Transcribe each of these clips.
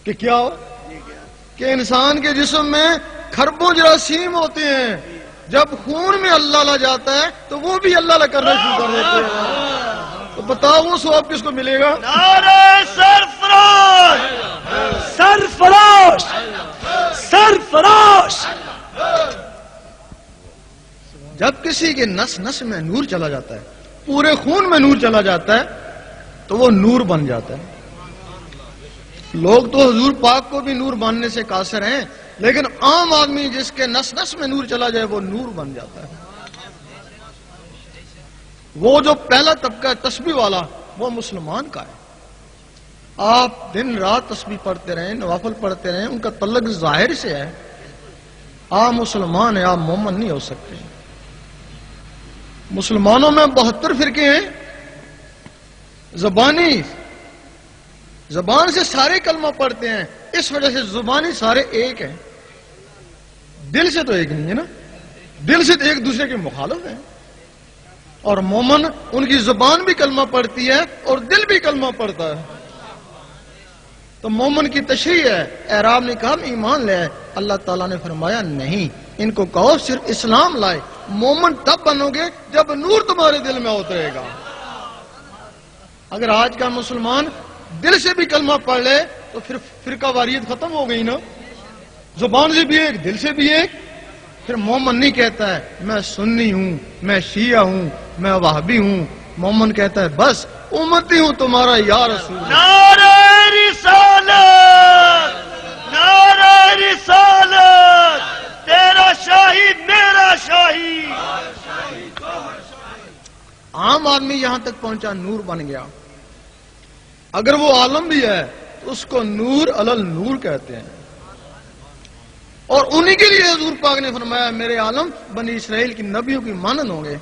کہ کیا ہو کہ انسان کے جسم میں کھربوں جراثیم ہوتے ہیں، جب خون میں اللہ اللہ جاتا ہے تو وہ بھی اللہ اللہ کرنا شروع کر دیتے ہیں. تو بتاؤ وہ ثواب کس کو ملے گا؟ نعرہ سرفراش، سرفراش، سرفراش. جب کسی کے نس نس میں نور چلا جاتا ہے، پورے خون میں نور چلا جاتا ہے تو وہ نور بن جاتا ہے. لوگ تو حضور پاک کو بھی نور ماننے سے قاصر ہیں، لیکن عام آدمی جس کے نس نس میں نور چلا جائے وہ نور بن جاتا ہے. وہ جو پہلا طبقہ ہے تسبیح والا، وہ مسلمان کا ہے. آپ دن رات تسبیح پڑھتے رہیں، نوافل پڑھتے رہیں، ان کا تعلق ظاہر سے ہے. آپ مسلمان ہیں، آپ مومن نہیں ہو سکتے. مسلمانوں میں 72 فرقے ہیں. زبان سے سارے کلمہ پڑھتے ہیں، اس وجہ سے زبانی سارے ایک ہیں. دل سے تو ایک نہیں ہے نا، دل سے تو ایک دوسرے کے مخالف ہیں. اور مومن ان کی زبان بھی کلمہ پڑھتی ہے اور دل بھی کلمہ پڑھتا ہے. تو مومن کی تشریح ہے. اعراب نے کہا ایمان لے آئے، اللہ تعالیٰ نے فرمایا نہیں، ان کو کہو صرف اسلام لائے. مومن تب بنو گے جب نور تمہارے دل میں اترے گا. اگر آج کا مسلمان دل سے بھی کلمہ پڑھ لے تو پھر فرقہ واریت ختم ہو گئی نا. زبان سے بھی ایک، دل سے بھی ایک. پھر مومن نہیں کہتا ہے میں سنی ہوں، میں شیعہ ہوں، میں وہابی ہوں. مومن کہتا ہے بس امتی ہوں تمہارا یا رسول. نعرہ رسالت، نعرہ رسالت، تیرا شاہی میرا شاہی. عام آدمی یہاں تک پہنچا، نور بن گیا. اگر وہ عالم بھی ہے تو اس کو نور علل نور کہتے ہیں. اور انہی کے لیے حضور پاک نے فرمایا میرے عالم بنی اسرائیل کی نبیوں کی مانند ہوں گے.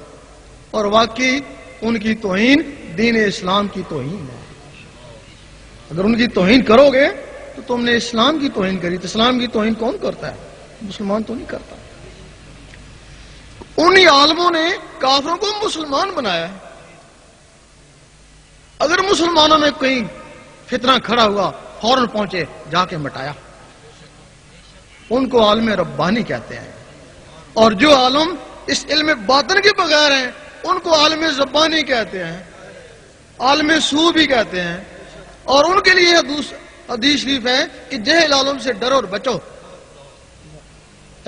اور واقعی ان کی توہین دین اسلام کی توہین ہے. اگر ان کی توہین کرو گے تو تم نے اسلام کی توہین کری. تو اسلام کی توہین کون کرتا ہے؟ مسلمان تو نہیں کرتا. انہی عالموں نے کافروں کو مسلمان بنایا ہے. اگر مسلمانوں میں کہیں فتنہ کھڑا ہوا فوراً پہنچے، جا کے مٹایا. ان کو عالم ربانی کہتے ہیں. اور جو عالم اس علم باطن کے بغیر ہیں ان کو عالم زبانی کہتے ہیں، عالم سو بھی کہتے ہیں. اور ان کے لیے حدیث شریف ہے کہ جہل عالم سے ڈرو اور بچو.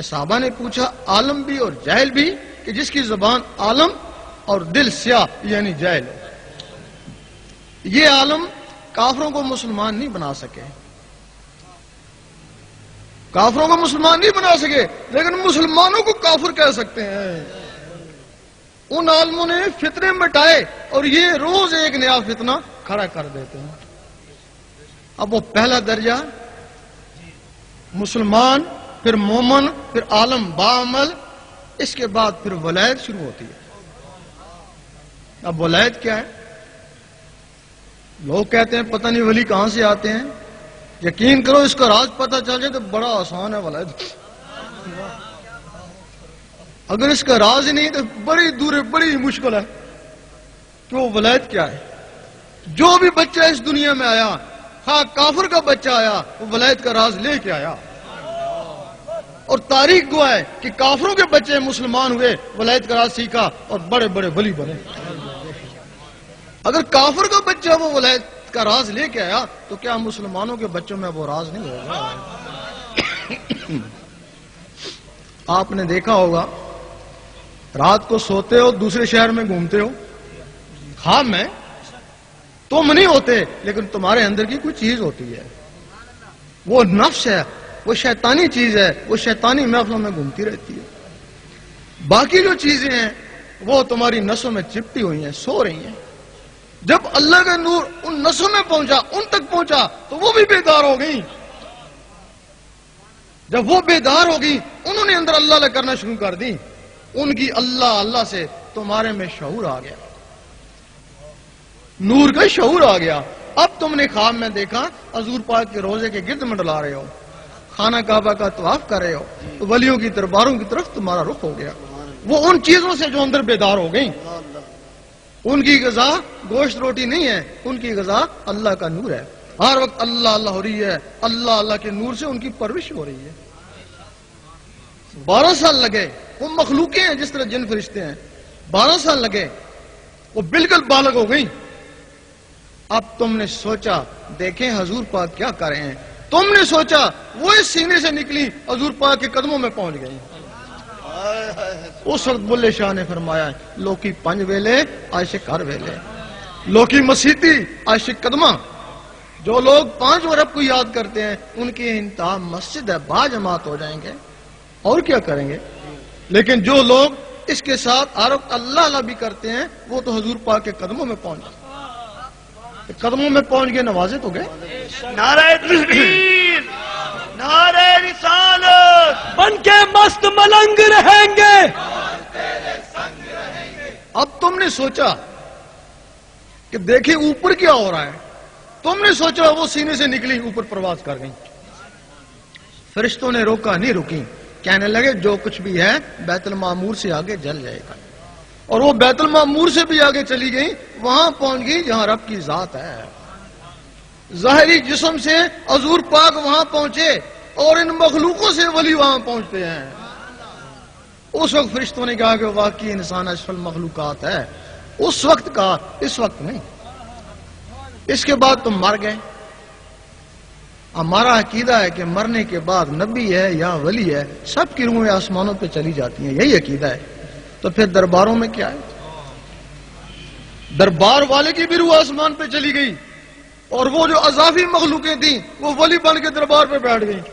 صحابہ نے پوچھا عالم بھی اور جاہل بھی، کہ جس کی زبان عالم اور دل سیاہ یعنی جاہل. یہ عالم کافروں کو مسلمان نہیں بنا سکے، کافروں کو مسلمان نہیں بنا سکے، لیکن مسلمانوں کو کافر کہہ سکتے ہیں. ان عالموں نے فتنے مٹائے اور یہ روز ایک نیا فتنہ کھڑا کر دیتے ہیں. اب وہ پہلا درجہ مسلمان، پھر مومن، پھر عالم باعمل، اس کے بعد پھر ولایت شروع ہوتی ہے. اب ولایت کیا ہے؟ لوگ کہتے ہیں پتہ نہیں ولی کہاں سے آتے ہیں. یقین کرو اس کا راز پتہ چل جائے تو بڑا آسان ہے ولایت. اگر اس کا راز ہی نہیں تو بڑی دور بڑی مشکل ہے کہ وہ ولایت کیا ہے. جو بھی بچہ اس دنیا میں آیا، ہاں کافر کا بچہ آیا، وہ ولایت کا راز لے کے آیا. اور تاریخ گواہ ہے کہ کافروں کے بچے مسلمان ہوئے، ولایت کا راز سیکھا اور بڑے بڑے ولی بنے. اگر کافر کا بچہ وہ ولایت کا راز لے کے آیا تو کیا مسلمانوں کے بچوں میں وہ راز نہیں ہوگا؟ آپ نے دیکھا ہوگا رات کو سوتے ہو دوسرے شہر میں گھومتے ہو، خواب میں تم نہیں ہوتے لیکن تمہارے اندر کی کوئی چیز ہوتی ہے. وہ نفس ہے، وہ شیطانی چیز ہے، وہ شیطانی محفلوں میں گھومتی رہتی ہے. باقی جو چیزیں ہیں وہ تمہاری نسوں میں چپٹی ہوئی ہیں، سو رہی ہیں. جب اللہ کا نور ان نسوں میں پہنچا، ان تک پہنچا تو وہ بھی بیدار ہو گئی. جب وہ بیدار ہو گئی انہوں نے اندر اللہ کرنا شروع کر دی. ان کی اللہ اللہ سے تمہارے میں شعور آ گیا، نور کا شعور آ گیا. اب تم نے خواب میں دیکھا حضور پاک کے روزے کے گرد منڈلا رہے ہو، خانہ کعبہ کا طواف کر رہے ہو، تو ولیوں کی درباروں کی طرف تمہارا رخ ہو گیا. وہ ان چیزوں سے جو اندر بیدار ہو گئی. ان کی غذا گوشت روٹی نہیں ہے، ان کی غذا اللہ کا نور ہے. ہر وقت اللہ اللہ ہو رہی ہے، اللہ اللہ کے نور سے ان کی پرورش ہو رہی ہے۔ 12 سال لگے، وہ مخلوقیں ہیں جس طرح جن فرشتے ہیں، 12 سال لگے، وہ بالکل بالغ ہو گئی۔ اب تم نے سوچا دیکھیں حضور پاک کیا کر رہے ہیں، تم نے سوچا وہ اس سینے سے نکلی حضور پاک کے قدموں میں پہنچ گئی۔ اس وقت بلے شاہ نے فرمایا لوکی 5 ویلے عاشق ہر ویلے، لوکی مسیتی عاشق قدمہ۔ جو لوگ 5 رب کو یاد کرتے ہیں ان کی انتہا مسجد ہے، با جماعت ہو جائیں گے اور کیا کریں گے۔ لیکن جو لوگ اس کے ساتھ ہر وقت اللہ اللہ بھی کرتے ہیں وہ تو حضور پاک کے قدموں میں پہنچ گئے، قدموں میں پہنچ گئے، نوازے تو گئے۔ نعرہ تکبیر، نعرہ رسالت، بن کے مست ملنگ رہیں گے۔ اب تم نے سوچا کہ دیکھیں اوپر کیا ہو رہا ہے، تم نے سوچا وہ سینے سے نکلی اوپر پرواز کر گئی۔ فرشتوں نے روکا نہیں رکی، کہنے لگے جو کچھ بھی ہے بیت المعمور سے آگے جل جائے گا، اور وہ بیت المعمور سے بھی آگے چلی گئی، وہاں پہنچ گئی جہاں رب کی ذات ہے۔ ظاہری جسم سے حضور پاک وہاں پہنچے اور ان مخلوقوں سے ولی وہاں پہنچتے ہیں۔ اس وقت فرشتوں نے کہا کہ واقعی انسان اشرف المخلوقات ہے، اس وقت کہا، اس وقت نہیں۔ اس کے بعد تم مر گئے۔ ہمارا عقیدہ ہے کہ مرنے کے بعد نبی ہے یا ولی ہے سب کی روحیں آسمانوں پہ چلی جاتی ہیں، یہی عقیدہ ہے۔ تو پھر درباروں میں کیا ہے؟ دربار والے کی بھی روح آسمان پہ چلی گئی، اور وہ جو اضافی مخلوقیں تھیں وہ ولی بن کے دربار پہ بیٹھ گئیں،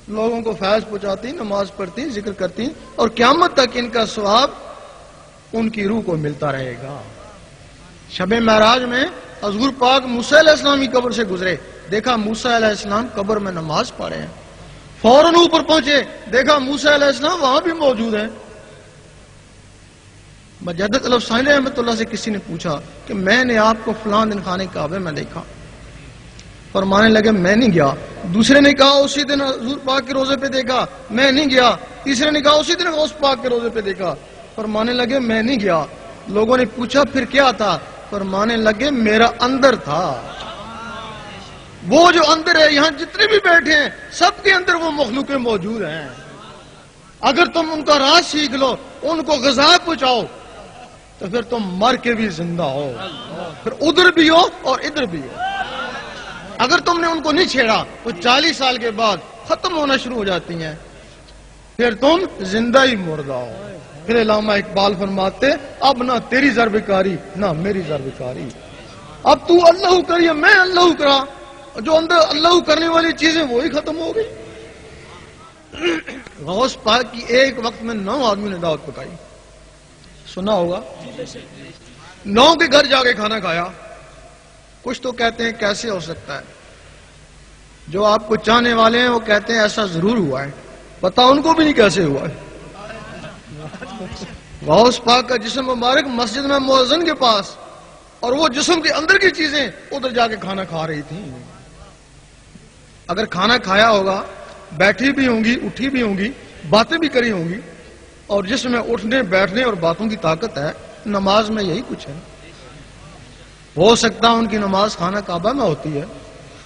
لوگوں کو فیض پہنچاتی، نماز پڑھتی، ذکر کرتی، اور قیامت تک ان کا ثواب ان کی روح کو ملتا رہے گا۔ شب معراج میں حضور پاک موسیٰ علیہ السلام کی قبر سے گزرے، دیکھا موسیٰ علیہ السلام قبر میں نماز پڑھ رہے ہیں، فوراً اوپر پہنچے، دیکھا موسیٰ علیہ السلام وہاں بھی موجود ہیں۔ مجدد الفسانی رحمۃ اللہ سے کسی نے پوچھا کہ میں نے آپ کو فلاں دن خانے کعبے میں دیکھا، فرمانے لگے میں نہیں گیا۔ دوسرے نے کہا اسی دن حضور پاک کے روزے پہ دیکھا، میں نہیں گیا۔ تیسرے نے کہا اسی دن غوث پاک کے روزے پہ دیکھا، فرمانے لگے میں نہیں گیا۔ لوگوں نے پوچھا پھر کیا تھا، فرمانے لگے میرا اندر تھا۔ وہ جو اندر ہے، یہاں جتنے بھی بیٹھے ہیں سب کے اندر وہ مخلوقیں موجود ہیں، اگر تم ان کا راز سیکھ لو، ان کو غذا پہنچاؤ، تو پھر تم مر کے بھی زندہ ہو، پھر ادھر بھی ہو اور ادھر بھی ہو۔ اگر تم نے ان کو نہیں چھیڑا تو 40 سال کے بعد ختم ہونا شروع ہو جاتی ہیں، پھر تم زندہ ہی مردہ ہو۔ پھر علامہ اقبال فرماتے اب نہ تیری ضربکاری نہ میری ضربکاری، اب تو اللہ کریے میں اللہ کرا، جو اندر اللہ کرنے والی چیزیں وہی ختم ہو گئی۔ غوث پاک کی ایک وقت میں 9 آدمی نے دعوت پکائی، سنا ہوگا، 9 کے گھر جا کے کھانا کھایا۔ کچھ تو کہتے ہیں کیسے ہو سکتا ہے، جو آپ کو چاہنے والے ہیں وہ کہتے ہیں ایسا ضرور ہوا ہے، پتا ان کو بھی نہیں کیسے ہوا ہے۔ غوث پاک کا جسم مبارک مسجد میں مؤذن کے پاس، اور وہ جسم کے اندر کی چیزیں ادھر جا کے کھانا کھا رہی تھیں۔ اگر کھانا کھایا ہوگا، بیٹھی بھی ہوں گی، اٹھی بھی ہوں گی، باتیں بھی کری ہوں گی، اور جس میں اٹھنے بیٹھنے اور باتوں کی طاقت ہے، نماز میں یہی کچھ ہے۔ ہو سکتا ہے ان کی نماز خانہ کعبہ میں ہوتی ہے،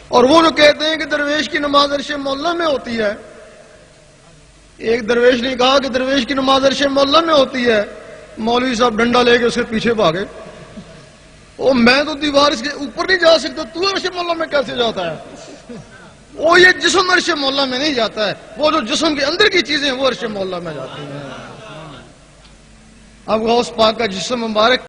اور وہ جو کہتے ہیں کہ درویش کی نماز عرش مولا میں ہوتی ہے، ایک درویش نے کہا کہ درویش کی نماز عرش مولا میں ہوتی ہے، مولوی صاحب ڈنڈا لے کے اس کے پیچھے بھاگے، او میں تو دیوار اس کے اوپر نہیں جا سکتا، تو عرش مولا میں کیسے جاتا ہے؟ وہ یہ جسم عرش مولا میں نہیں جاتا ہے، وہ جو جسم کے اندر کی چیزیں وہ عرش مولا میں جاتی ہیں۔ اب غوث پاک کا جسم مبارک